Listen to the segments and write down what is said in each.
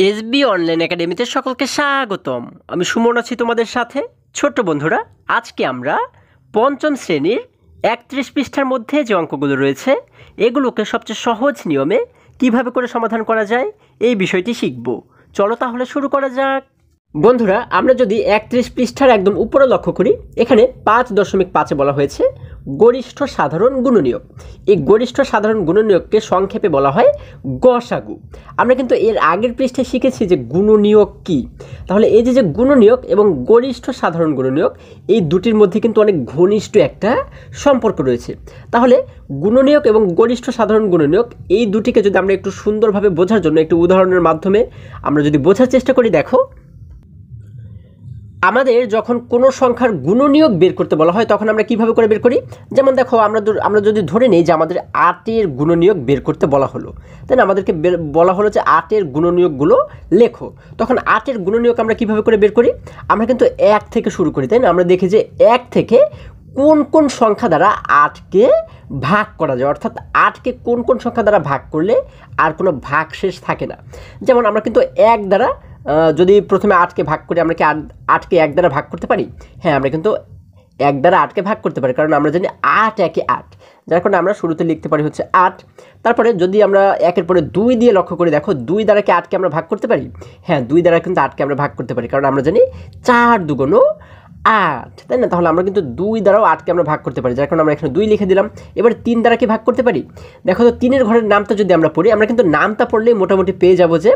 SB online একাডেমিতে সকলকে স্বাগতম। আমি সুমন আছি তোমাদের সাথে। ছোট্ট বন্ধুরা, আজকে আমরা পঞ্চম শ্রেণীর 31 পৃষ্ঠার মধ্যে যে অঙ্কগুলো রয়েছে এগুলোকে সবচেয়ে সহজ নিয়মে কিভাবে করে সমাধান করা যায় এই বিষয়টি শিখব। চলো তাহলে শুরু করা যাক। বন্ধুরা, আমরা যদি 31 পৃষ্ঠার একদম উপরে লক্ষ্য করি, এখানে 5.5-এ বলা হয়েছে গরিষ্ঠ সাধারণ গুণনীয়ক। এই গরিষ্ঠ সাধারণ গুণনীয়ককে সংক্ষেপে বলা হয় গসাগু। আমরা কিন্তু এর আগের পৃষ্ঠায় শিখেছি যে গুণনীয়ক কি। তাহলে এই যে গুণনীয়ক এবং গরিষ্ঠ সাধারণ গুণনীয়ক, এই দুটির মধ্যে কিন্তু অনেক ঘনিষ্ঠ একটা সম্পর্ক রয়েছে। তাহলে গুণনীয়ক এবং গরিষ্ঠ সাধারণ গুণনীয়ক এই দুটিকে যদি আমরা একটু সুন্দরভাবে বোঝার জন্য একটু উদাহরণের মাধ্যমে আমরা যদি বোঝার চেষ্টা করি, দেখো, আমাদের যখন কোনো সংখ্যার গুণনীয়ক বের করতে বলা হয় তখন আমরা কিভাবে করে বের করি। যেমন দেখো, আমরা যদি ধরে নিই যে আমাদের 8-এর গুণনীয়ক বের করতে বলা হলো, তাই না? আমাদেরকে বলা হলো যে 8-এর গুণনীয়কগুলো লেখো। তখন 8-এর গুণনীয়ক আমরা কিভাবে করে বের করি? আমরা কিন্তু 1 থেকে শুরু করি, তাই না? আমরা দেখি যে 1 থেকে কোন কোন সংখ্যা দ্বারা 8কে ভাগ করা যায়, অর্থাৎ 8কে কোন কোন সংখ্যা দ্বারা ভাগ করলে আর কোনো ভাগ শেষ থাকে না। যেমন আমরা কিন্তু 1 দ্বারা যদি প্রথমে 8কে ভাগ করি, আমরা কি 8কে 1 দ্বারা ভাগ করতে পারি? হ্যাঁ, আমরা কিন্তু 1 দ্বারা 8কে ভাগ করতে পারি, কারণ আমরা জানি 8 একে 8, যার কারণে আমরা শুরুতে লিখতে পারি হচ্ছে 8। তারপরে যদি আমরা 1-এর পরে 2 দিয়ে লক্ষ্য করি, দেখো 2 দ্বারা কি 8কে আমরা ভাগ করতে পারি? হ্যাঁ, 2 দ্বারা কিন্তু 8কে আমরা ভাগ করতে পারি, কারণ আমরা জানি 4 দুগুণ 8, তাই না? তাহলে আমরা কিন্তু 2 দ্বারাও 8কে আমরা ভাগ করতে পারি, যার কারণে আমরা এখানে 2 লিখে দিলাম। এবার 3 দ্বারা কি ভাগ করতে পারি? দেখো তো, 3-এর ঘরের নামটা যদি আমরা পড়ি, আমরা কিন্তু নামটা পড়লেই মোটামুটি পেয়ে যাবো যে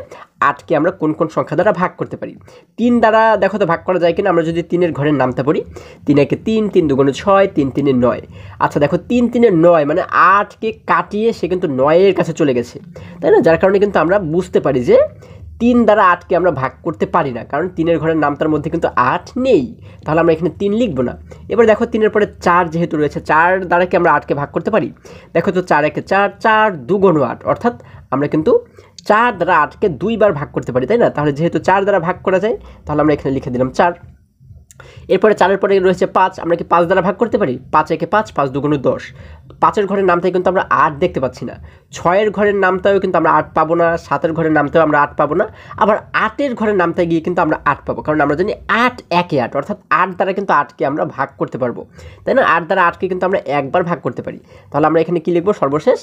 8কে আমরা কোন কোন সংখ্যা দ্বারা ভাগ করতে পারি। 3 দ্বারা দেখো তো ভাগ করা যায় কিনা। আমরা যদি 3-এর ঘরের নামটা পড়ি, 3 একে 3, 3 দুগুণে 6, 3 3-এ 9। আচ্ছা দেখো, 3 3-এ 9 মানে 8কে কাটিয়ে সে কিন্তু 9-এর কাছে চলে গেছে, তাই না? যার কারণে কিন্তু আমরা বুঝতে পারি যে 3 দ্বারা 8কে আমরা ভাগ করতে পারি না, কারণ 3-এর ঘরের নামটার মধ্যে কিন্তু 8 নেই। তাহলে আমরা এখানে 3 লিখবো না। এবার দেখো, 3-এর পরে 4 যেহেতু রয়েছে, 4 দ্বারা কি আমরা 8কে ভাগ করতে পারি? দেখো তো, 4 একে 4, 4 দুগুণ 8, অর্থাৎ আমরা কিন্তু 4 দ্বারা 8কে 2 বার ভাগ করতে পারি, তাই না? তাহলে যেহেতু 4 দ্বারা ভাগ করা যায়, তাহলে আমরা এখানে লিখে দিলাম 4। এরপরে 4-এর পরে রয়েছে 5, আমরা কি 5 দ্বারা ভাগ করতে পারি? 5 একে 5, 5 দুগুণ 10। 5-এর ঘরের নামটাই কিন্তু আমরা 8 দেখতে পাচ্ছি না। 6-এর ঘরের নামটাও কিন্তু আমরা 8 পাবো না। 7-এর ঘরের নামটাও আমরা 8 পাবো না। আবার 8-এর ঘরের নামটায় গিয়ে কিন্তু আমরা 8 পাবো, কারণ আমরা জানি 8 একে 8, অর্থাৎ 8 দ্বারা কিন্তু 8কে আমরা ভাগ করতে পারবো, তাই না? 8 দ্বারা 8কে কিন্তু আমরা একবার ভাগ করতে পারি। তাহলে আমরা এখানে কি লিখবো? সর্বশেষ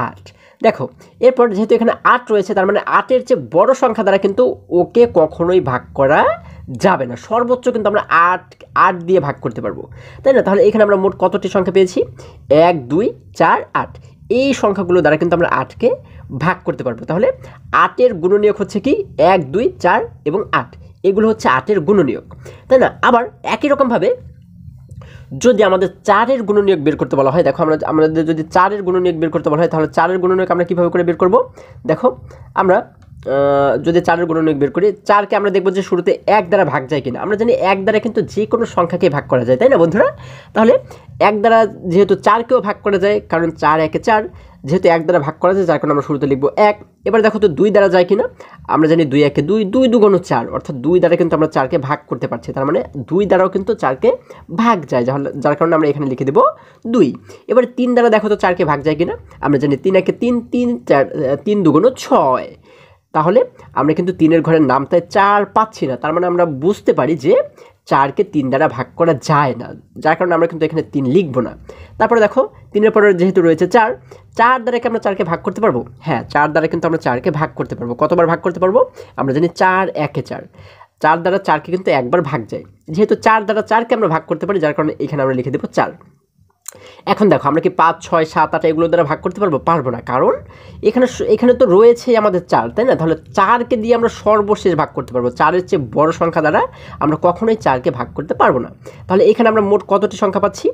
8। দেখো, এরপর যেহেতু এখানে 8 রয়েছে, তার মানে 8-এর চেয়ে বড় সংখ্যা দ্বারা কিন্তু ওকে কখনোই ভাগ করা যাবে না। সর্বোচ্চ কিন্তু আমরা 8 দিয়ে ভাগ করতে পারবো, তাই না? তাহলে এখানে আমরা মোট কতটি সংখ্যা পেয়েছি? 1 2 4 8। এই সংখ্যাগুলো দ্বারা কিন্তু আমরা 8কে ভাগ করতে পারবো। তাহলে 8-এর গুণনীয়ক হচ্ছে কি? 1 2 4 এবং 8, এগুলো হচ্ছে 8-এর গুণনীয়ক, তাই না? আবার একই রকমভাবে যদি আমাদের 4-এর গুণনীয়ক বের করতে বলা হয়, দেখো, আমাদের যদি 4-এর গুণনীয়ক বের করতে বলা হয়, তাহলে 4-এর গুণনীয়ক আমরা কীভাবে করে বের করব? দেখো, আমরা যদি 4-এর গুণনীয়ক বের করি, 4কে আমরা দেখবো যে শুরুতে 1 দ্বারা ভাগ যায় কিনা। আমরা জানি 1 দ্বারা কিন্তু যে কোনো সংখ্যাকে ভাগ করা যায়, তাই না বন্ধুরা? তাহলে 1 দ্বারা যেহেতু 4কেও ভাগ করা যায়, কারণ 4 একে 4, যেহেতু 1 দ্বারা ভাগ করা যায়, যার কারণে আমরা শুরুতে লিখবো 1। এবার দেখো তো 2 দ্বারা যায় কিনা। আমরা জানি 2 একে 2, 2 দুগুণ 4, অর্থাৎ 2 দ্বারা কিন্তু আমরা 4কে ভাগ করতে পারছি, তার মানে 2 দ্বারাও কিন্তু 4কে ভাগ যায়, যার কারণে আমরা এখানে লিখে দেবো 2। এবার 3 দ্বারা দেখো তো 4কে ভাগ যায় কিনা। আমরা জানি 3 একে 3, 3 4, 3 দুগুণ 6। তাহলে আমরা কিন্তু 3-এর ঘরের নামটায় 4 পাচ্ছি না, তার মানে আমরা বুঝতে পারি যে 4কে 3 দ্বারা ভাগ করা যায় না, যার কারণে আমরা কিন্তু এখানে 3 লিখবো না। তারপরে দেখো, 3-এর পরে যেহেতু রয়েছে 4, 4 দ্বারা কি আমরা 4কে ভাগ করতে পারবো? হ্যাঁ, 4 দ্বারা কিন্তু আমরা 4কে ভাগ করতে পারবো। কতবার ভাগ করতে পারবো? আমরা জানি 4 একে 4, 4 দ্বারা 4কে কিন্তু একবার ভাগ যায়। যেহেতু 4 দ্বারা 4কে আমরা ভাগ করতে পারি, যার কারণে এখানে আমরা লিখে দেবো 4। এখন দেখো, আমরা কি 5 6 7 8 এগুলো দ্বারা ভাগ করতে পারবো? পারবো না, কারণ এখানে তো রয়েছেই আমাদের 4, তাই না? তাহলে 4কে দিয়ে আমরা সর্বশেষ ভাগ করতে পারবো। 4-এর চেয়ে বড় সংখ্যা দ্বারা আমরা কখনোই 4কে ভাগ করতে পারবো না। তাহলে এখানে আমরা মোট কতটি সংখ্যা পাচ্ছি?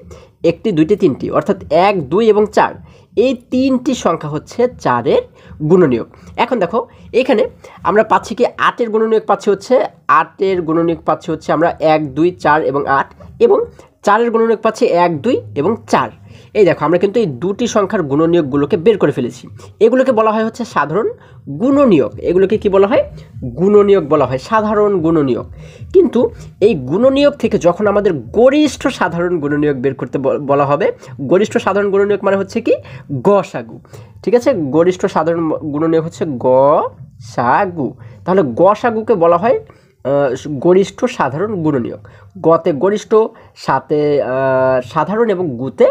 1টি 2টি 3টি, অর্থাৎ 1 2 এবং 4, এই 3টি সংখ্যা হচ্ছে 4-এর গুণনীয়ক। এখন দেখো, এখানে আমরা পাচ্ছি কি? 8-এর গুণনীয়ক পাচ্ছি হচ্ছে 8-এর গুণনীয়ক পাচ্ছি হচ্ছে আমরা 1 2 4 এবং 8, এবং 4-এর গুণনীয়ক পাচ্ছি 1 2 এবং 4। এই দেখো, আমরা কিন্তু এই দুটি সংখ্যার গুণনীয়কগুলোকে বের করে ফেলেছি। এগুলোকে বলা হয় হচ্ছে সাধারণ গুণনীয়ক। এগুলোকে কি বলা হয়? গুণনীয়ক বলা হয়, সাধারণ গুণনীয়ক। কিন্তু এই গুণনীয়ক থেকে যখন আমাদের গরিষ্ঠ সাধারণ গুণনীয়ক বের করতে বলা হবে, গরিষ্ঠ সাধারণ গুণনীয়ক মানে হচ্ছে কি? গসাগু। ঠিক আছে, গরিষ্ঠ সাধারণ গুণনীয়ক হচ্ছে গসাগু। তাহলে গসাগুকে বলা হয় গরিষ্ঠ সাধারণ গুণনীয়ক। গতে গরিষ্ঠ, সাথে সাধারণ এবং গুতে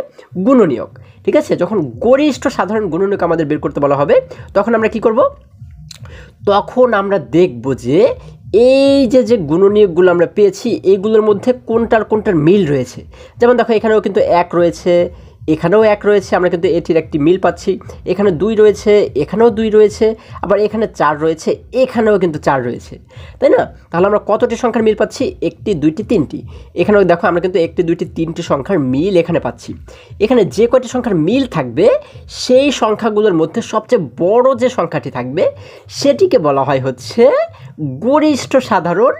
গুণনীয়ক। ঠিক আছে, যখন গরিষ্ঠ সাধারণ গুণনীয়ক আমাদের বের করতে বলা হবে তখন আমরা কি করব, তখন আমরা দেখব যে এই যে গুণনীয়কগুলো আমরা পেয়েছি এইগুলোর মধ্যে কোনটার কোনটার মিল রয়েছে। যেমন দেখো এখানেও কিন্তু 1 রয়েছে, এখানেও 1 রয়েছে, আমরা কিন্তু এটির একটি মিল পাচ্ছি। এখানে 2 রয়েছে, এখানেও 2 রয়েছে, আবার এখানে 4 রয়েছে, এখানেও কিন্তু 4 রয়েছে, তাই না? তাহলে আমরা কতটি সংখ্যার মিল পাচ্ছি? 1টি, 2টি, 3টি। এখানেও দেখো আমরা কিন্তু 1টি, 2টি, 3টি সংখ্যার মিল এখানে পাচ্ছি। এখানে যে কয়টি সংখ্যার মিল থাকবে সেই সংখ্যাগুলোর মধ্যে সবচেয়ে বড় যে সংখ্যাটি থাকবে সেটিকে বলা হয় হচ্ছে গরিষ্ঠ সাধারণ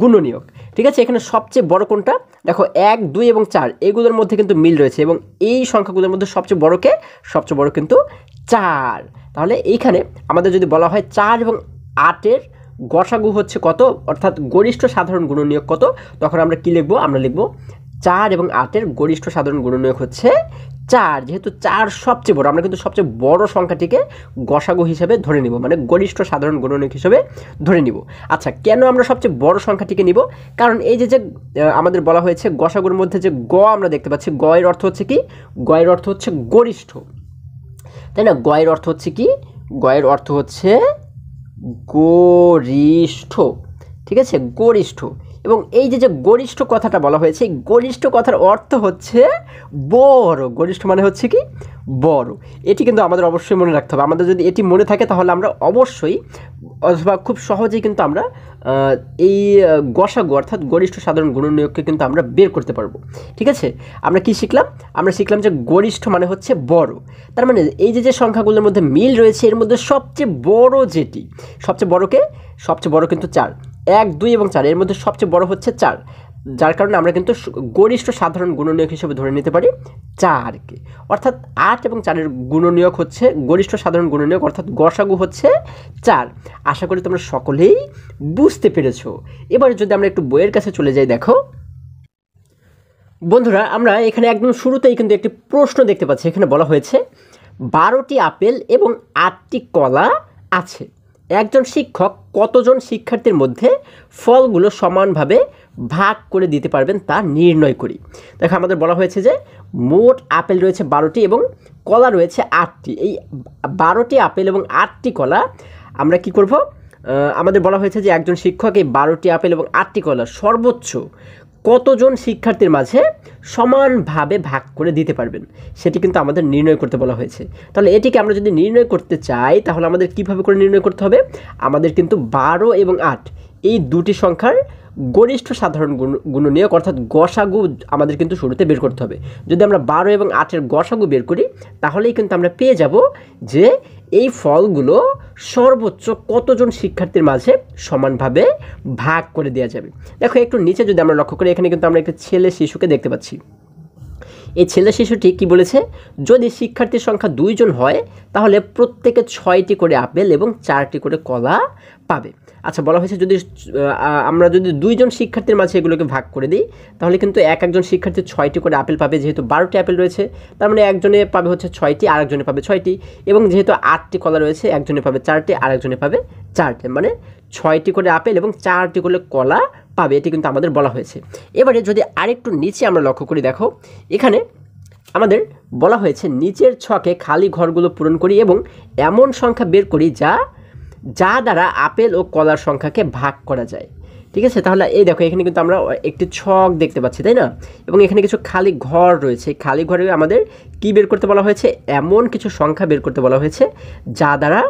গুণনীয়ক। ঠিক আছে, এখানে সবচেয়ে বড় কোনটা? দেখো 1, 2 এবং 4 এগুলোর মধ্যে কিন্তু মিল রয়েছে এবং এই সংখ্যাগুলোর মধ্যে সবচেয়ে বড় কিন্তু 4। তাহলে এইখানে আমাদের যদি বলা হয় 4 এবং 8-এর গসাগু হচ্ছে কত, অর্থাৎ গরিষ্ঠ সাধারণ গুণনীয়ক কত, তখন আমরা কি লিখব? আমরা লিখব 4 এবং 8-এর গরিষ্ঠ সাধারণ গুণনীয়ক হচ্ছে 4। যেহেতু 4 সবচেয়ে বড়, আমরা কিন্তু সবচেয়ে বড় সংখ্যাটিকে গসাগু হিসেবে ধরে নিব, মানে গরিষ্ঠ সাধারণ গুণনীয়ক হিসেবে ধরে নিব। আচ্ছা, কেন আমরা সবচেয়ে বড় সংখ্যাটিকে নিব? কারণ এই যে আমাদের বলা হয়েছে গসাগুর মধ্যে যে গ আমরা দেখতে পাচ্ছি, গ এর অর্থ হচ্ছে কি? গ এর অর্থ হচ্ছে গরিষ্ঠ, তাই না? গ এর অর্থ হচ্ছে কি? গ এর অর্থ হচ্ছে গরিষ্ঠ। ঠিক আছে, গরিষ্ঠ। এবং এই যে গরিষ্ঠ কথাটা বলা হয়েছে, এই গরিষ্ঠ কথার অর্থ হচ্ছে বড়। গরিষ্ঠ মানে হচ্ছে কি? বড়। এটি কিন্তু আমাদের অবশ্যই মনে রাখতে হবে। আমাদের যদি এটি মনে থাকে তাহলে আমরা অবশ্যই অথবা খুব সহজেই কিন্তু আমরা এই গসাগু অর্থাৎ গরিষ্ঠ সাধারণ গুণনীয়ককে কিন্তু আমরা বের করতে পারবো। ঠিক আছে, আমরা কি শিখলাম? আমরা শিখলাম যে গরিষ্ঠ মানে হচ্ছে বড়। তার মানে এই যে সংখ্যাগুলোর মধ্যে মিল রয়েছে এর মধ্যে সবচেয়ে বড় যেটি, সবচেয়ে বড় কিন্তু 4, 1, 2 এবং 4 এর মধ্যে সবচেয়ে বড় হচ্ছে 4, যার কারণে আমরা কিন্তু গরিষ্ঠ সাধারণ গুণনীয়ক হিসেবে ধরে নিতে পারি 4কে। অর্থাৎ 8 এবং 4-এর গুণনীয়ক হচ্ছে গরিষ্ঠ সাধারণ গুণনীয়ক, অর্থাৎ গসাগু হচ্ছে 4। আশা করি তোমরা সকলেই বুঝতে পেরেছো। এবারে যদি আমরা একটু বইয়ের কাছে চলে যাই, দেখো বন্ধুরা, আমরা এখানে একদম শুরুতেই কিন্তু একটি প্রশ্ন দেখতে পাচ্ছি। এখানে বলা হয়েছে 12টি আপেল এবং 8টি কলা আছে, একজন শিক্ষক কতজন শিক্ষার্থীর মধ্যে ফলগুলো সমানভাবে ভাগ করে দিতে পারবেন তা নির্ণয় করি। দেখো আমাদের বলা হয়েছে যে মোট আপেল রয়েছে 12টি এবং কলা রয়েছে 8টি। এই 12টি আপেল এবং 8টি কলা আমরা কি করব? আমাদের বলা হয়েছে যে একজন শিক্ষক এই 12টি আপেল এবং 8টি কলা সর্বোচ্চ কতজন শিক্ষার্থীর মাঝে সমানভাবে ভাগ করে দিতে পারবেন সেটি কিন্তু আমাদের নির্ণয় করতে বলা হয়েছে। তাহলে এটিকে আমরা যদি নির্ণয় করতে চাই তাহলে আমাদের কিভাবে করে নির্ণয় করতে হবে? আমাদের কিন্তু 12 এবং 8 এই দুটি সংখ্যার গরিষ্ঠ সাধারণ গুণনীয়ক অর্থাৎ গসাগু আমাদের কিন্তু শুরুতে বের করতে হবে। যদি আমরা 12 এবং 8-এর গসাগু বের করি তাহলেই কিন্তু আমরা পেয়ে যাব যে এই ফলগুলো সর্বোচ্চ কতজন শিক্ষার্থীর মাঝে সমানভাবে ভাগ করে দেওয়া যাবে। দেখো একটু নিচে যদি আমরা লক্ষ্য করি, এখানে কিন্তু আমরা একটা ছেলে শিশুকে দেখতে পাচ্ছি। এই ছেলে শিশুটি কি বলেছে? যদি শিক্ষার্থীর সংখ্যা 2 জন হয় তাহলে প্রত্যেকে 6টি করে আপেল এবং 4টি করে কলা পাবে। আচ্ছা, বলা হয়েছে আমরা যদি 2 জন শিক্ষার্থীর মাঝে এগুলোকে ভাগ করে দিই তাহলে কিন্তু একজন শিক্ষার্থী 6টি করে আপেল পাবে। যেহেতু 12টি আপেল রয়েছে তার মানে একজনে পাবে হচ্ছে 6টি, আরেকজনে পাবে 6টি, এবং যেহেতু 8টি কলা রয়েছে একজনে পাবে 4টি, আরেকজনে পাবে 4টি, মানে 6টি করে আপেল এবং 4টি করে কলা পাবে। এটি কিন্তু আমাদের বলা হয়েছে। এবারে যদি আরেকটু নিচে আমরা লক্ষ্য করি, দেখো এখানে আমাদের বলা হয়েছে নিচের ছকে খালি ঘরগুলো পূরণ করি এবং এমন সংখ্যা বের করি যা দ্বারা আপেল ও কলার সংখ্যাকে ভাগ করা যায়। ঠিক আছে, তাহলে এই দেখো এখানে কিন্তু আমরা একটি ছক দেখতে পাচ্ছি, তাই না? এবং এখানে কিছু খালি ঘর রয়েছে। খালি ঘরে আমাদের কি বের করতে বলা হয়েছে? এমন কিছু সংখ্যা বের করতে বলা হয়েছে যা দ্বারা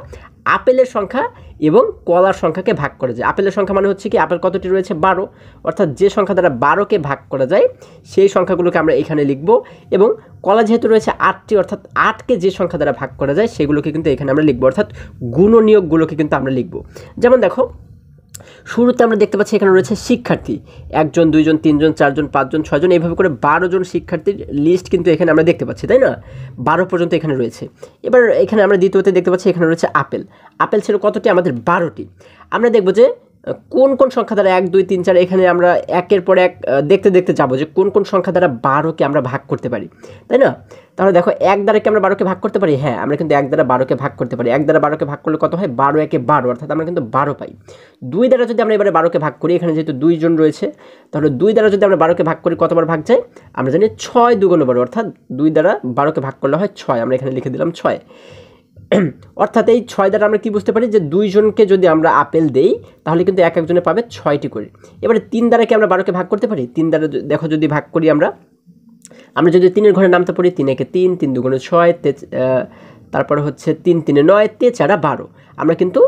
আপেলের সংখ্যা এবং কলার সংখ্যাকে ভাগ করা যায়। আপেলের সংখ্যা মানে হচ্ছে কি, আপেল কতটি রয়েছে? 12, অর্থাৎ যে সংখ্যা দ্বারা 12কে ভাগ করা যায় সেই সংখ্যাগুলোকে আমরা এখানে লিখব, এবং কলা যেহেতু রয়েছে 8টি, অর্থাৎ 8কে যে সংখ্যা দ্বারা ভাগ করা যায় সেগুলোকে কিন্তু এখানে আমরা লিখব, অর্থাৎ গুণনীয়কগুলোকে কিন্তু আমরা লিখব। যেমন দেখো শুরুতে আমরা দেখতে পাচ্ছি এখানে রয়েছে শিক্ষার্থী 1 জন, 2 জন, 3 জন, 4 জন, 5 জন, 6 জন, এইভাবে করে 12 জন শিক্ষার্থীর লিস্ট কিন্তু এখানে আমরা দেখতে পাচ্ছি, তাই না? 12 পর্যন্ত এখানে রয়েছে। এবার এখানে আমরা দ্বিতীয়তে দেখতে পাচ্ছি এখানে রয়েছে আপেল ছিল কতটি? আমাদের 12টি। আমরা দেখব যে কোন কোন সংখ্যা দ্বারা 1 2 3 4 এখানে আমরা একের পর এক দেখতে দেখতে যাবো যে কোন কোন সংখ্যা দ্বারা 12কে আমরা ভাগ করতে পারি, তাই না? তাহলে দেখো 1 দ্বারা কি আমরা 12কে ভাগ করতে পারি? হ্যাঁ, আমরা কিন্তু 1 দ্বারা 12কে ভাগ করতে পারি। 1 দ্বারা 12কে ভাগ করলে কত হয়? 12 একে 12, অর্থাৎ আমরা কিন্তু 12 পাই। 2 দ্বারা যদি আমরা এবারে 12কে ভাগ করি, এখানে যেহেতু 2 জন রয়েছে, তাহলে 2 দ্বারা যদি আমরা 12কে ভাগ করি কতবার ভাগ যায়? আমরা জানি 6 2 12, অর্থাৎ 2 দ্বারা 12কে ভাগ করলে হয় 6। আমরা এখানে লিখে দিলাম 6। অর্থাৎ এই 6 দ্বারা আমরা কি বুঝতে পারি যে 2 জনকে যদি আমরা আপেল দেই তাহলে কিন্তু এক একজনে পাবে 6টি করে। এবারে 3 দ্বারা কি আমরা 12কে ভাগ করতে পারি? 3 দ্বারা দেখো যদি ভাগ করি আমরা যদি 3-এর ঘরে নামতে পারি, 3 একে 3, 3 2 6, তারপরে হচ্ছে 3 3 9, 3 4 12। আমরা কিন্তু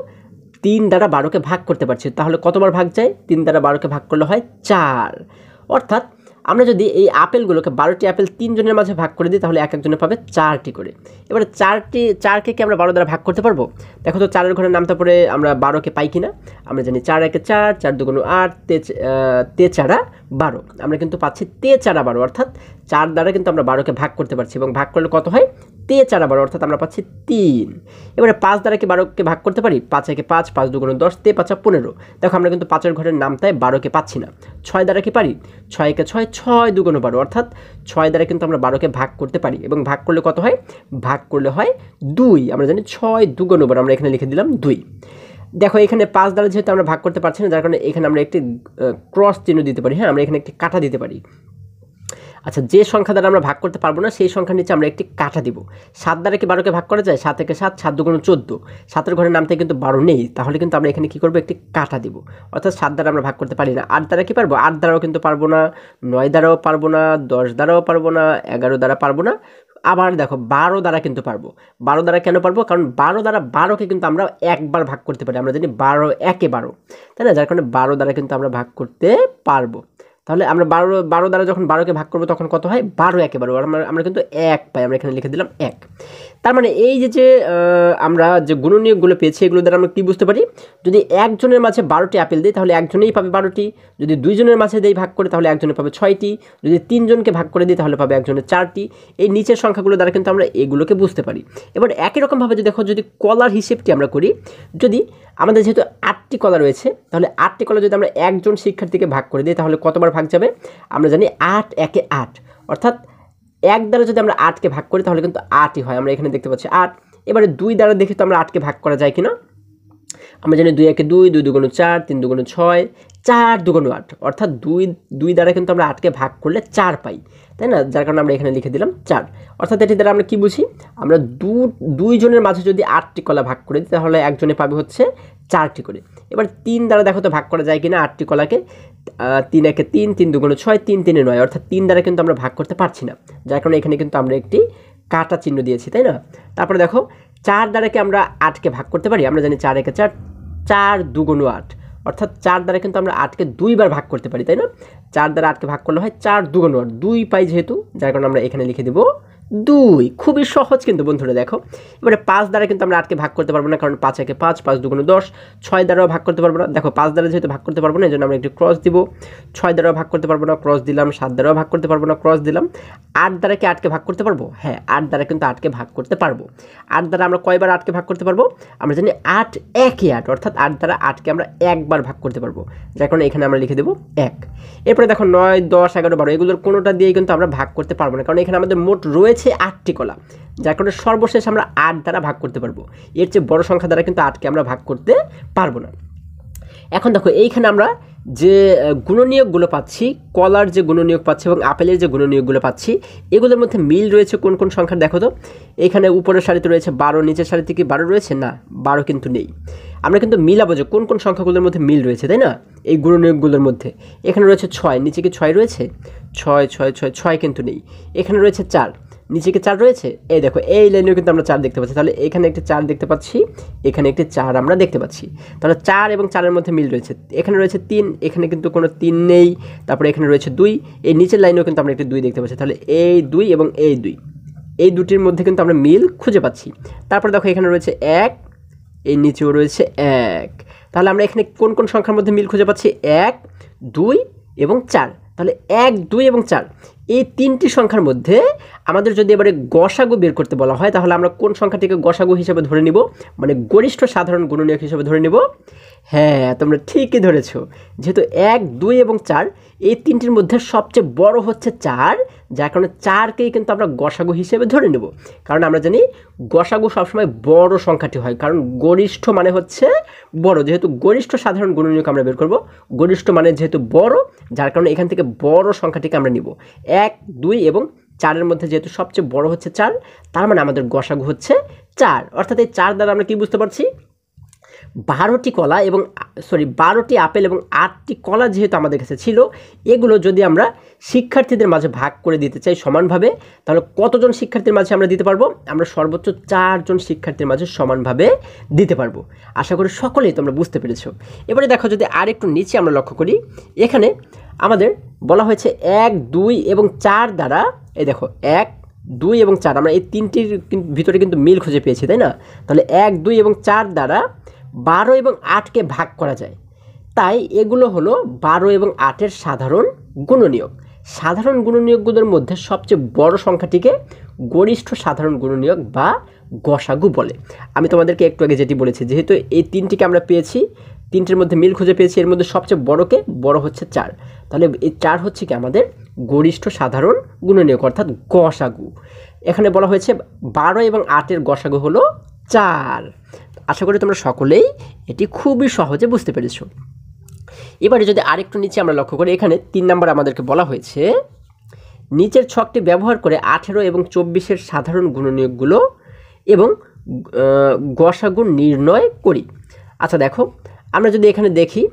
3 দ্বারা 12কে ভাগ করতে পারছি। তাহলে কতবার ভাগ যায়? 3 দ্বারা 12কে ভাগ করলে হয় 4। অর্থাৎ আমরা যদি এই আপেলগুলোকে 12টি আপেল 3 জনের মাঝে ভাগ করে দিই তাহলে এক একজনে পাবে 4টি করে। এবারে 4কে কি আমরা 12 দ্বারা ভাগ করতে পারবো? দেখো তো 4-এর ঘরে নামতে পরে আমরা 12কে পাই কিনা? আমরা জানি 4 একে 4, 4 2 8, 4 12। আমরা কিন্তু পাচ্ছি 4 12, অর্থাৎ 4 দ্বারা কিন্তু আমরা 12কে ভাগ করতে পারছি এবং ভাগ করলে কত হয়? 4 12, অর্থাৎ আমরা পাচ্ছি 3। এবারে 5 দ্বারা কি 12কে ভাগ করতে পারি? 5 একে 5, 5 2 10, 5 15। দেখো আমরা কিন্তু 5-এর ঘরের নামতায় 12কে পাচ্ছি না। 6 দ্বারা কি পারি? 6 একে 6, 6 2 12, অর্থাৎ 6 দ্বারা কিন্তু আমরা 12কে ভাগ করতে পারি এবং ভাগ করলে কত হয়? ভাগ করলে হয় 2। আমরা জানি 6 2 12, আমরা এখানে লিখে দিলাম 2। দেখো এখানে 5 দ্বারা যেহেতু আমরা ভাগ করতে পারছি না, যার কারণে এখানে আমরা একটি ক্রস চিহ্ন দিতে পারি। হ্যাঁ, আমরা এখানে একটি কাটা দিতে পারি। আচ্ছা, যে সংখ্যা দ্বারা আমরা ভাগ করতে পারবো না সেই সংখ্যার নিচে আমরা একটি কাটা দিব। 7 দ্বারা কি 12কে ভাগ করা যায়? 7 একে 7, 7 2 14। 7-এর ঘরের নামতে কিন্তু 12 নেই, তাহলে কিন্তু আমরা এখানে কি করবো? একটি কাটা দিব। অর্থাৎ 7 দ্বারা আমরা ভাগ করতে পারি না। 8 দ্বারা কি পারবো? 8 দ্বারাও কিন্তু পারবো না, 9 দ্বারাও পারবো না, 10 দ্বারাও পারবো না, 11 দ্বারা পারবো না। আবার দেখো 12 দ্বারা কিন্তু পারবো। 12 দ্বারা কেন পারবো? কারণ 12 দ্বারা 12কে কিন্তু আমরা একবার ভাগ করতে পারি। আমরা জানি 12 একে 12, তাই না? যার কারণে 12 দ্বারা কিন্তু আমরা ভাগ করতে পারবো। তাহলে আমরা 12 দ্বারা যখন 12কে ভাগ করবো তখন কত হয়? 12 একে 12, আমরা কিন্তু 1 পাই। আমরা এখানে লিখে দিলাম 1। তার মানে এই যে আমরা যে গুণনীয়কগুলো পেয়েছি এগুলো দ্বারা আমরা কি বুঝতে পারি? যদি একজনের মাঝে 12টি আপেল দিই তাহলে একজনেই পাবে 12টি। যদি 2 জনের মাঝে দেই ভাগ করে তাহলে একজনে পাবে 6টি। যদি 3 জনকে ভাগ করে দিই তাহলে পাবে একজনে 4টি। এই নিচের সংখ্যাগুলো দ্বারা কিন্তু আমরা এগুলোকে বুঝতে পারি। এবার একই রকমভাবে দেখো যদি কলার হিসেবটি আমরা করি, যদি আমাদের যেহেতু 8টি কলা রয়েছে তাহলে 8টি কলা যদি আমরা একজন শিক্ষার্থীকে ভাগ করে দিই তাহলে কতবার ভাগ যাবে? আমরা জানি 8 একে 8, অর্থাৎ 1 দ্বারা যদি আমরা 8কে ভাগ করি তাহলে কিন্তু 8ই হয়। আমরা এখানে দেখতে পাচ্ছি 8। এবারে 2 দ্বারা দেখি তো আমরা 8কে ভাগ করা যায় কিনা? আমরা জানি 2 একে 2, 2 2 4, 3 2 6, 4 2 8, অর্থাৎ 2 দ্বারা কিন্তু আমরা 8কে ভাগ করলে 4 পাই, তাই না? যার কারণে আমরা এখানে লিখে দিলাম 4। অর্থাৎ এটি দ্বারা আমরা কি বুঝি? আমরা 2 জনের মাঝে যদি 8টি কলা ভাগ করে দিই তাহলে একজনে পাবে হচ্ছে 4টি করে। এবার 3 দ্বারা দেখো তো ভাগ করা যায় কিনা 8টি কলাকে? 3 একে 3, 3 2 6, 3 3 9, অর্থাৎ 3 দ্বারা কিন্তু আমরা ভাগ করতে পারছি না। যার কারণে এখানে কিন্তু আমরা একটি কাটা চিহ্ন দিয়েছি, তাই না? তারপরে দেখো 4 দ্বারা কি আমরা 8কে ভাগ করতে পারি? আমরা জানি 4 একে 4, 4 2 8, অর্থাৎ 4 দ্বারা কিন্তু আমরা 8কে 2বার ভাগ করতে পারি, তাই না? 4 দ্বারা 8কে ভাগ করলে হয় 4 2 8, 2 পাই যেহেতু, যার কারণে আমরা এখানে লিখে দেব 2। খুবই সহজ কিন্তু বন্ধুরা। দেখো এবারে 5 দ্বারা কিন্তু আমরা 8কে ভাগ করতে পারবো না, কারণ 5 একে 5, 5 2 10, 6 দ্বারাও ভাগ করতে পারবো না। দেখো 5 দ্বারা যেহেতু ভাগ করতে পারবো না, এই জন্য আমরা একটি ক্রস দিব। 6 দ্বারাও ভাগ করতে পারবো না, ক্রস দিলাম। 7 দ্বারাও ভাগ করতে পারবো না, ক্রস দিলাম। 8 দ্বারা কি 8কে ভাগ করতে পারবো? হ্যাঁ, 8 দ্বারা কিন্তু 8কে ভাগ করতে পারবো। 8 দ্বারা আমরা কয়বার 8কে ভাগ করতে পারবো? আমরা জানি 8 একে 8, অর্থাৎ 8 দ্বারা 8কে আমরা একবার ভাগ করতে পারবো, যার কারণে এখানে আমরা লিখে দেবো 1। এরপরে দেখো 9 10 11 12 এগুলোর কোনোটা দিয়েই কিন্তু আমরা ভাগ করতে পারবো না, কারণ এখানে আমাদের মোট রয়েছে 8টি কলা, যার কারণে সর্বশেষ আমরা 8 দ্বারা ভাগ করতে পারবো। এর চেয়ে বড় সংখ্যা দ্বারা কিন্তু 8কে আমরা ভাগ করতে পারবো না। এখন দেখো এইখানে আমরা যে গুণনীয়কগুলো পাচ্ছি, কলার যে গুণনীয়ক পাচ্ছি এবং আপেলের যে গুণনীয়কগুলো পাচ্ছি, এগুলোর মধ্যে মিল রয়েছে কোন কোন সংখ্যার দেখো তো। এখানে উপরের সারিতে রয়েছে 12, নিচের সারিতে কি 12 রয়েছে? না, 12 কিন্তু নেই। আমরা কিন্তু মিলাবো যে কোন কোন সংখ্যাগুলোর মধ্যে মিল রয়েছে, তাই না? এই গুণনীয়কগুলোর মধ্যে এখানে রয়েছে 6, নিচে কি 6 রয়েছে? 6 6 6 6 কিন্তু নেই। এখানে রয়েছে 4, নিচে কি 4 রয়েছে? এই দেখো এই লাইনেও কিন্তু আমরা 4 দেখতে পাচ্ছি, তাহলে এখানে একটি 4 দেখতে পাচ্ছি, এখানে একটি 4 আমরা দেখতে পাচ্ছি। তাহলে 4 এবং 4-এর মধ্যে মিল রয়েছে। এখানে রয়েছে 3, এখানে কিন্তু কোনো 3 নেই। তারপরে এখানে রয়েছে 2, এই নিচের লাইনেও কিন্তু আমরা একটি 2 দেখতে পাচ্ছি। তাহলে এই 2 এবং এই 2, এই দুটির মধ্যে কিন্তু আমরা মিল খুঁজে পাচ্ছি। তারপর দেখো এখানে রয়েছে 1, এই নিচেও রয়েছে 1। তাহলে আমরা এখানে কোন কোন সংখ্যার মধ্যে মিল খুঁজে পাচ্ছি? 1 2 এবং 4। তাহলে 1 2 এবং 4 এই তিনটি সংখ্যার মধ্যে আমাদের যদি এবারে গসাগু বের করতে বলা হয় তাহলে আমরা কোন সংখ্যাটিকে গসাগু হিসেবে ধরে নিব, মানে গরিষ্ঠ সাধারণ গুণনীয়ক হিসেবে ধরে নিব। হ্যাঁ, তোমরা ঠিকই ধরেছো, যেহেতু 1, 2 এবং 4 এই তিনটির মধ্যে সবচেয়ে বড় হচ্ছে 4, যার কারণে 4কেই কিন্তু আমরা গসাগু হিসেবে ধরে নেব। কারণ আমরা জানি গসাগু সবসময় বড় সংখ্যাটি হয়, কারণ গরিষ্ঠ মানে হচ্ছে বড়, যেহেতু গরিষ্ঠ সাধারণ গুণনীয়ক আমরা বের করব, গরিষ্ঠ মানে যেহেতু বড়, যার কারণে এখান থেকে বড় সংখ্যাটিকে আমরা নিব। 1, 2 এবং 4-এর মধ্যে যেহেতু সবচেয়ে বড় হচ্ছে 4, তার মানে আমাদের গসাগু হচ্ছে 4। অর্থাৎ এই 4 দ্বারা আমরা কি বুঝতে পারছি, 12টি আপেল এবং 8টি কলা যেহেতু আমাদের কাছে ছিল, এগুলো যদি আমরা শিক্ষার্থীদের মাঝে ভাগ করে দিতে চাই সমানভাবে, তাহলে কতজন শিক্ষার্থীর মাঝে আমরা দিতে পারবো? আমরা সর্বোচ্চ 4 জন শিক্ষার্থীর মাঝে সমানভাবে দিতে পারবো। আশা করি সকলেই তোমরা বুঝতে পেরেছো। এবারে দেখো, যদি আরেকটু নিচে আমরা লক্ষ্য করি, এখানে আমাদের বলা হয়েছে 1, 2 এবং 4 দ্বারা, এই দেখো 1, 2 এবং 4, আমরা এই তিনটির ভিতরে কিন্তু মিল খুঁজে পেয়েছি, তাই না? তাহলে 1, 2 এবং 4 দ্বারা 12 এবং 8কে ভাগ করা যায়, তাই এগুলো হলো 12 এবং 8-এর সাধারণ গুণনীয়ক। সাধারণ গুণনীয়কগুলোর মধ্যে সবচেয়ে বড় সংখ্যাটিকে গরিষ্ঠ সাধারণ গুণনীয়ক বা গসাগু বলে। আমি তোমাদেরকে একটু আগে যেটি বলেছি, যেহেতু এই তিনটিকে আমরা পেয়েছি, তিনটির মধ্যে মিল খুঁজে পেয়েছি, এর মধ্যে সবচেয়ে বড় হচ্ছে 4, তাহলে এই 4 হচ্ছে কি আমাদের গরিষ্ঠ সাধারণ গুণনীয়ক অর্থাৎ গসাগু। এখানে বলা হয়েছে 12 এবং 8-এর গসাগু হলো 4। আশা করি তোমরা সকলেই এটি খুবই সহজে বুঝতে পেরেছো। এবারে যদি আরেকটু নিচে আমরা লক্ষ্য করি, এখানে 3 নম্বর আমাদেরকে বলা হয়েছে নিচের ছকটি ব্যবহার করে 18 এবং 24-এর সাধারণ গুণনীয়কগুলো এবং গসাগু নির্ণয় করি। আচ্ছা দেখো, আমরা যদি এখানে দেখি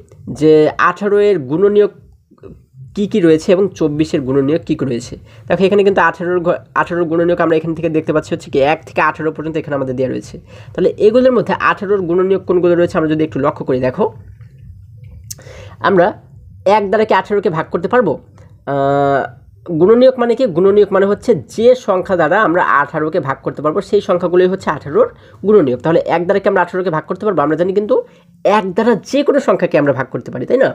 যে 18-এর গুণনীয়ক কী কী রয়েছে এবং 24-এর গুণনীয়ক কী কী রয়েছে। দেখো এখানে কিন্তু 18 গুণনীয়ক আমরা এখান থেকে দেখতে পাচ্ছি হচ্ছে কি 1 থেকে 18 পর্যন্ত এখানে আমাদের দেওয়া রয়েছে। তাহলে এগুলোর মধ্যে 18-এর গুণনীয়ক কোনগুলো রয়েছে আমরা যদি একটু লক্ষ্য করি, দেখো আমরা 1 দ্বারা কি 18কে ভাগ করতে পারবো? গুণনীয়ক মানে কি? গুণনীয়ক মানে হচ্ছে যে সংখ্যা দ্বারা আমরা 18কে ভাগ করতে পারবো সেই সংখ্যাগুলোই হচ্ছে 18-এর গুণনীয়ক। তাহলে 1 দ্বারা কি আমরা 18কে ভাগ করতে পারবো? আমরা জানি কিন্তু 1 দ্বারা যে কোনো সংখ্যাকে আমরা ভাগ করতে পারি, তাই না?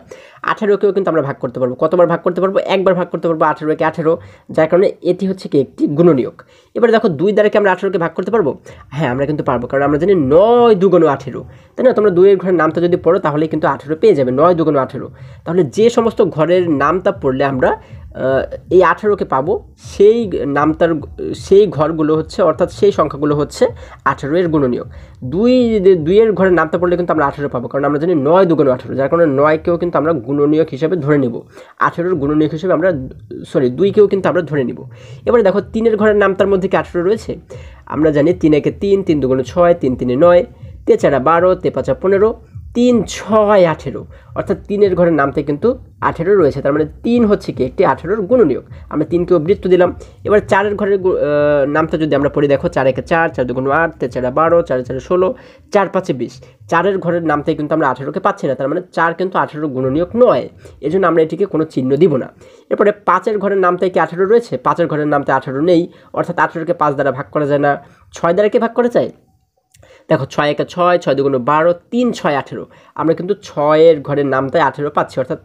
18কেও কিন্তু আমরা ভাগ করতে পারবো। কতবার ভাগ করতে পারবো? একবার ভাগ করতে পারবো 18কে 18, যার কারণে এটি হচ্ছে কি একটি গুণনীয়ক। এবারে দেখো 2 দ্বারা কি আমরা 18কে ভাগ করতে পারবো? হ্যাঁ, আমরা কিন্তু পারবো, কারণ আমরা জানি 9 2 18, তাই না? তোমরা 2 এর ঘরের নামটা যদি পড়ো তাহলে কিন্তু 18 পেয়ে যাবে, 9 2 18। তাহলে যে সমস্ত ঘরের নামটা পড়লে আমরা এই 18কে পাবো, সেই ঘরগুলো হচ্ছে, অর্থাৎ সেই সংখ্যাগুলো হচ্ছে 18-এর গুণনীয়ক। 2 এর ঘরের নামটা পড়লে কিন্তু আমরা 18 পাবো, কারণ আমরা জানি 9 2 18, যার কারণে 9কেও কিন্তু আমরা গুণনীয়ক হিসেবে ধরে নেব, 18-এর গুণনীয়ক হিসেবে আমরা 2কেও কিন্তু আমরা ধরে নিব। এবারে দেখো 3 এর ঘরের নামটার মধ্যে কি 18 রয়েছে? আমরা জানি 3 একে 3, 3 2 6, 3 3 9, 3 4 12, 3 5 15, 3 6 18, অর্থাৎ 3 এর ঘরের নামতে কিন্তু 18 রয়েছে, তার মানে 3 হচ্ছে কি একটি 18-এর গুণনীয়ক। আমরা 3কেও বৃত্ত দিলাম। এবার 4 এর ঘরের নামটা যদি আমরা পড়ি, দেখো 4 একে 4, 4 2 8, 3 4 12, 4 4 16, 4 5 20। 4 এর ঘরের নামতে কিন্তু আমরা 18কে পাচ্ছি না, তার মানে 4 কিন্তু 18-এর গুণনীয়ক নয়, এই জন্য আমরা এটিকে কোনো চিহ্ন দিব না। এরপরে 5 এর ঘরের নামতে কি 18 রয়েছে? 5 এর ঘরের নামতে 18 নেই, অর্থাৎ 18কে 5 দ্বারা ভাগ করা যায় না। 6 দ্বারা কি ভাগ করা যায়? দেখো 6 একে 6, 6 2 12, 3 6 18, আমরা কিন্তু 6 এর ঘরের নামটায় 18 পাচ্ছি, অর্থাৎ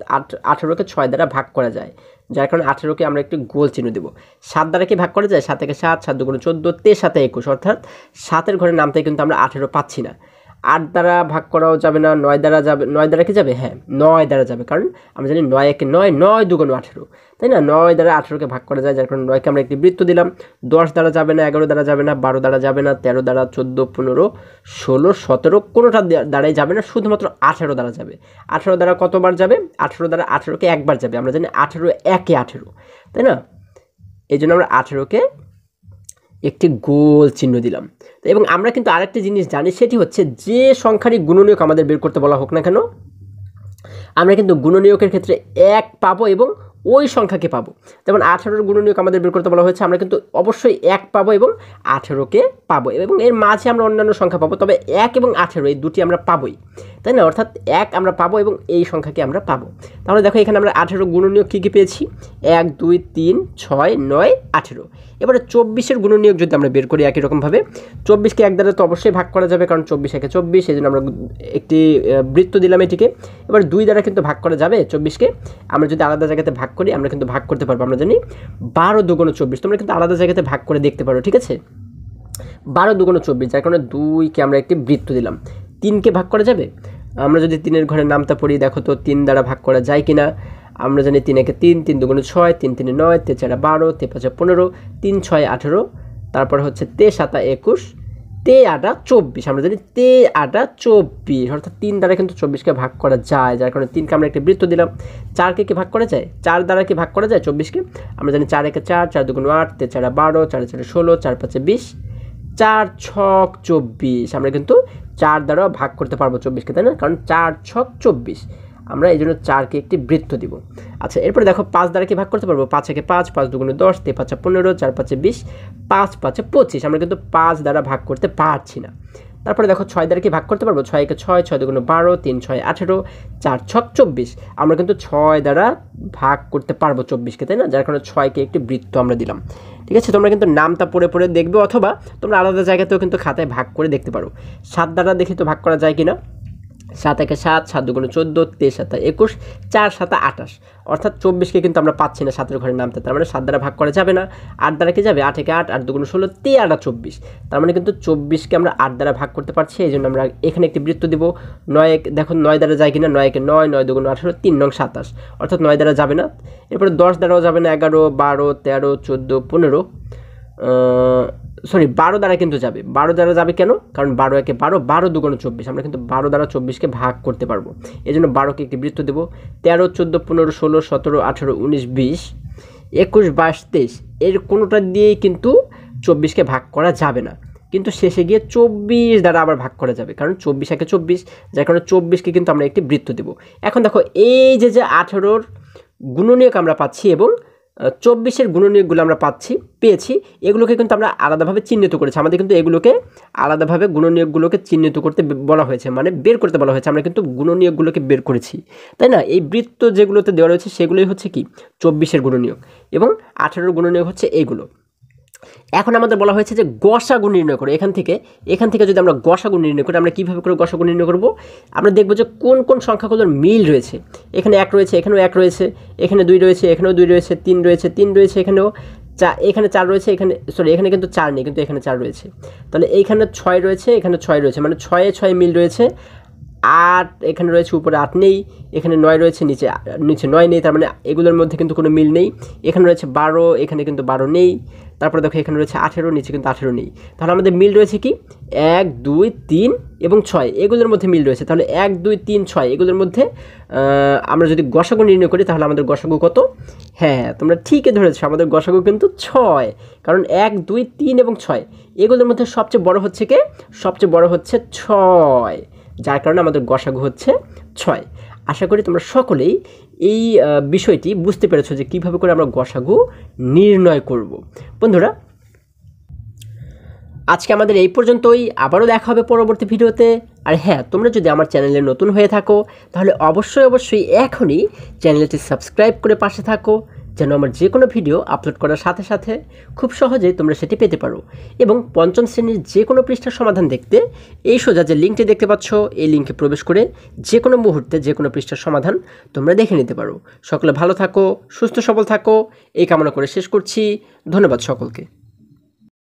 18কে 6 দ্বারা ভাগ করা যায়, যার কারণে 18কে আমরা একটি গোল চিহ্ন দেবো। 7 দ্বারা কি ভাগ করা যায়? 7 একে 7, 7 2 14, 3 7 21, অর্থাৎ 7 এর ঘরের নামটায় কিন্তু আমরা 18 পাচ্ছি না। 8 দ্বারা ভাগ করাও যাবে না। 9 দ্বারা যাবে? 9 দ্বারা কি যাবে? হ্যাঁ, 9 দ্বারা যাবে, কারণ আমরা জানি 9 একে 9, 9 2 18, তাই না? 9 দ্বারা 18কে ভাগ করা যায়, যার কারণে 9কে আমরা একটি বৃত্ত দিলাম। 10 দ্বারা যাবে না, 11 দ্বারা যাবে না, 12 দ্বারা যাবে না, 13 দ্বারা, 14 15 16 17 কোনোটা দ্বারাই যাবে না, শুধুমাত্র 18 দ্বারা যাবে। 18 দ্বারা কতবার যাবে? 18 দ্বারা 18কে একবার যাবে, আমরা জানি 18 একে 18, তাই না? এই জন্য আমরা 18কে একটি গোল চিহ্ন দিলাম। এবং আমরা কিন্তু আরেকটি জিনিস জানি, সেটি হচ্ছে যে সংখ্যারই গুণনীয়ক আমাদের বের করতে বলা হোক না কেন, আমরা কিন্তু গুণনীয়কের ক্ষেত্রে 1 পাবো এবং ওই সংখ্যাকে পাবো। যেমন 18-এর গুণনীয়ক আমাদের বের করতে বলা হয়েছে, আমরা কিন্তু অবশ্যই 1 পাবো এবং 18কে পাবো, এবং এর মাঝে আমরা অন্যান্য সংখ্যা পাবো, তবে 1 এবং 18 এই দুটি আমরা পাবোই, তাই না? অর্থাৎ 1 আমরা পাবো এবং এই সংখ্যাকে আমরা পাবো। তাহলে দেখো এখানে আমরা 18 গুণনীয়ক কী কী পেয়েছি? 1 2 3 6 9 18। এবারে 24-এর গুণনীয়ক যদি আমরা বের করি একই রকমভাবে, 24কে 1 দ্বারা তো অবশ্যই ভাগ করা যাবে, কারণ 24 একে 24, এই জন্য আমরা একটি বৃত্ত দিলাম এটিকে। এবার 2 দ্বারা কিন্তু ভাগ করা যাবে 24কে, আমরা যদি আলাদা জায়গাতে ভাগ করি, আমরা কিন্তু ভাগ করতে পারবো। আমরা জানি 12 দুগুণ 24, তোমরা কিন্তু আলাদা জায়গাতে ভাগ করে দেখতে পারো, ঠিক আছে। 12 দুগুণ 24, যার কারণে 2কে আমরা একটি বৃত্ত দিলাম। 3কে ভাগ করা যাবে? আমরা যদি 3-এর ঘরে নামতা পড়ি, দেখো তো 3 দ্বারা ভাগ করা যায় কিনা। আমরা জানি 3 একে 3, 3 দুগুণে 6, 3 3 9, 3 4 12, 3 5 15, 3 6 18, তারপর হচ্ছে 3 7 21, 3 8 24। আমরা জানি 3 8 24, অর্থাৎ 3 দ্বারা কিন্তু 24কে ভাগ করা যায়, যার কারণে 3কে আমরা একটি বৃত্ত দিলাম। 4কে কি ভাগ করা যায়? 4 দ্বারা কি ভাগ করা যায় 24কে? আমরা জানি 4 একে 4, 4 দুগুণ 8, 3 4 12, 4 4 16, 4 5 20, 4 6 24। আমরা কিন্তু 4 দ্বারা ভাগ করতে পারবো 24কে, তাই না? কারণ 4 6 24, আমরা এই জন্য 4কে একটি বৃত্ত দিব। আচ্ছা, এরপরে দেখো 5 দ্বারা কি ভাগ করতে পারবো? 5 একে 5, 5 দুগুণে 10, 3 5 15, 4 5 20, 5 5 25। আমরা কিন্তু 5 দ্বারা ভাগ করতে পারছি না। তারপরে দেখো 6 দ্বারা কি ভাগ করতে পারবো? 6 একে 6, 6 দুগুণে 12, 3 6 18, 4 6 24। আমরা কিন্তু 6 দ্বারা ভাগ করতে পারবো 24কে, তাই না? যার কারণে 6কে একটি বৃত্ত আমরা দিলাম। ঠিক আছে, তোমরা কিন্তু নামটা পড়ে পড়ে দেখবে, অথবা তোমরা আলাদা জায়গাতেও কিন্তু খাতায় ভাগ করে দেখতে পারো। 7 দ্বারা দেখি তো ভাগ করা যায় কিনা। 7 একে 7, 7 দুগুণে 14, 3 7 21, 4 7 28, অর্থাৎ 24কে কিন্তু আমরা পাচ্ছি না 7-এর ঘরে নামতে, তার মানে 7 দ্বারা ভাগ করা যাবে না। 8 দ্বারা কি যাবে? 8 একে 8, 8 দুগুণে 16, 3 8 24, তার মানে কিন্তু 24কে আমরা 8 দ্বারা ভাগ করতে পারছি, এই জন্য আমরা এখানে একটি বৃত্ত দিব। 9 দেখো 9 দ্বারা যায় কিনা। 9 একে 9, 9 দুগুণে 18, 3 9 27, অর্থাৎ 9 দ্বারা যাবে না। এরপরে 10 দ্বারাও যাবে না। 11 12 13 14 15, সরি 12 দ্বারা কিন্তু যাবে। 12 দ্বারা যাবে কেন? কারণ 12 একে 12, 12 দুগুণে 24, আমরা কিন্তু 12 দ্বারা 24কে ভাগ করতে পারবো, এই জন্য 12কে একটি বৃত্ত দেবো। 13 14 15 16 17 18 19 20 21 22 23, এর কোনোটা দিয়েই কিন্তু 24কে ভাগ করা যাবে না, কিন্তু শেষে গিয়ে 24 দ্বারা আবার ভাগ করা যাবে, কারণ 24 একে 24, যার কারণে 24কে কিন্তু আমরা একটি বৃত্ত দেব। এখন দেখো এই যে 18-র গুণনীয়ক আমরা পাচ্ছি এবং 24-এর গুণনীয়কগুলো আমরা পেয়েছি, এগুলোকে কিন্তু আমরা আলাদাভাবে চিহ্নিত করেছি। আমাদের কিন্তু এগুলোকে আলাদাভাবে গুণনীয়কগুলোকে চিহ্নিত করতে বলা হয়েছে, মানে বের করতে বলা হয়েছে। আমরা কিন্তু গুণনীয়কগুলোকে বের করেছি, তাই না? এই বৃত্ত যেগুলোতে দেওয়া রয়েছে সেগুলোই হচ্ছে কি 24-এর গুণনীয়ক, এবং 18-র গুণনীয়ক হচ্ছে এইগুলো। এখন আমাদের বলা হয়েছে যে গসাগু নির্ণয় করো। এখান থেকে যদি আমরা গসাগু নির্ণয় করি, আমরা কীভাবে করে গসাগু নির্ণয় করব? আমরা দেখব যে কোন কোন সংখ্যাগুলোর মিল রয়েছে। এখানে 1 রয়েছে, এখানেও 1 রয়েছে, এখানে 2 রয়েছে, এখানেও 2 রয়েছে, 3 রয়েছে, 3 রয়েছে, এখানেও এখানে 4 রয়েছে, এখানে কিন্তু 4 নেই, কিন্তু এখানে 4 রয়েছে। তাহলে এইখানে 6 রয়েছে, এখানে 6 রয়েছে, মানে 6 এ 6 মিল রয়েছে। 8 এখানে রয়েছে, উপরে 8 নেই, এখানে 9 রয়েছে, নিচে 9 নেই, তার মানে এগুলোর মধ্যে কিন্তু কোনো মিল নেই। এখানে রয়েছে 12, এখানে কিন্তু 12 নেই। তারপরে দেখো এখানে রয়েছে 18, নিচে কিন্তু 18 নেই। তাহলে আমাদের মিল রয়েছে কি 1 2 3 এবং 6, এগুলোর মধ্যে মিল রয়েছে। তাহলে 1 2 3 6 এগুলোর মধ্যে আমরা যদি গসাগু নির্ণয় করি, তাহলে আমাদের গসাগু কত? হ্যাঁ, তোমরা ঠিকই ধরেছো, আমাদের গসাগু কিন্তু 6, কারণ 1 2 3 এবং 6 এগুলোর মধ্যে সবচেয়ে বড় হচ্ছে কে? সবচেয়ে বড় হচ্ছে 6, যার কারণে আমাদের গসাগু হচ্ছে 6। আশা করি তোমরা সকলেই এই বিষয়টি বুঝতে পেরেছো যে কীভাবে করে আমরা গসাগু নির্ণয় করব। বন্ধুরা, আজকে আমাদের এই পর্যন্তই, আবারও দেখা হবে পরবর্তী ভিডিওতে। আর হ্যাঁ, তোমরা যদি আমার চ্যানেলে নতুন হয়ে থাকো, তাহলে অবশ্যই এখনই চ্যানেলটি সাবস্ক্রাইব করে পাশে থাকো, যেন আমার যে কোনো ভিডিও আপলোড করার সাথে সাথে খুব সহজেই তোমরা সেটি পেতে পারো। এবং পঞ্চম শ্রেণীর যে কোনো পৃষ্ঠার সমাধান দেখতে এই সোজা যে লিঙ্কটি দেখতে পাচ্ছ, এই লিঙ্কে প্রবেশ করে যে কোনো মুহূর্তে যে কোনো পৃষ্ঠার সমাধান তোমরা দেখে নিতে পারো। সকলে ভালো থাকো, সুস্থ সবল থাকো, এই কামনা করে শেষ করছি। ধন্যবাদ সকলকে।